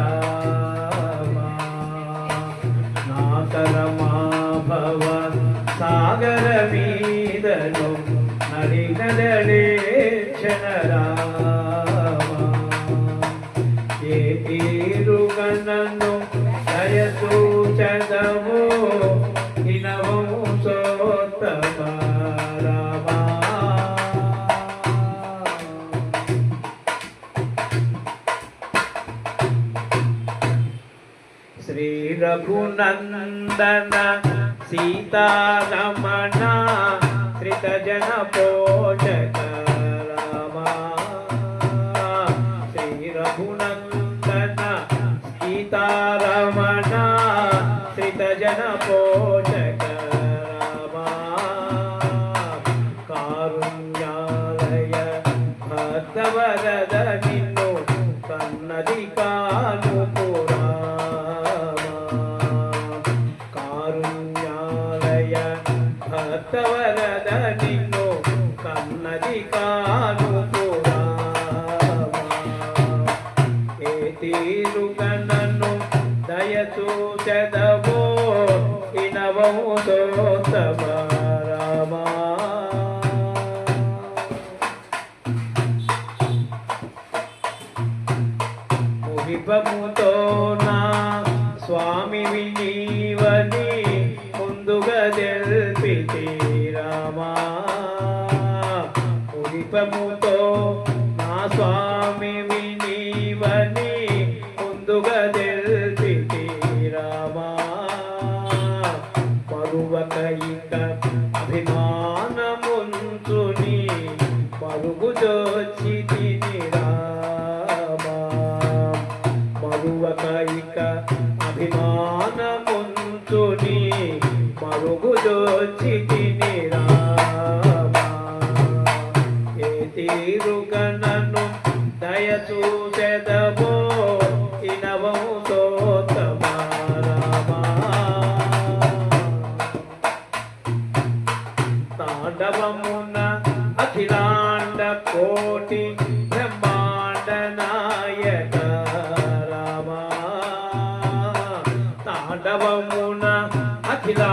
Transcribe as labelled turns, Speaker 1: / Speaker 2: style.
Speaker 1: రామా నాకరమా భవ సాగర మీదను నడినదడే క్షణ రామా ఏ తీరుగనను దయచూచదము ఇనవము సోత్తమ రామా శ్రీ రఘునందన సీతారమణ శ్రితజన పోషక రామా శ్రీ రఘునందన సీతారమణ శ్రితజన పోషక రామా కారుణ్యాలయ భక్తవరద నిన్ను కన్నది కాను భక్తవరద నిన్ను కన్నది కాను ఏ తీరుగనను దయచూచదవో ఇనవము సోత్తమ రామా ముహిబముతో నా స్వామి నీవని ముందుగా తెలిపితి రామా మురిపముతో నా స్వామి నీవని ముందుగా తెలిపితి రామా మరువక ఇక అభిమానముంచుని మరుగుదొచ్చి తిని రామా మరువక ఇక అభిమానముంచుని మరుగుదొచ్చి తిని రామా ఏ తీరుగనను దయచూచెదవో ఇనవము సోత్తమ రామా తాండవమున అఖిలాండ కోటి బ్రహ్మాండ నాయక రామా తాండవమున అఖిలా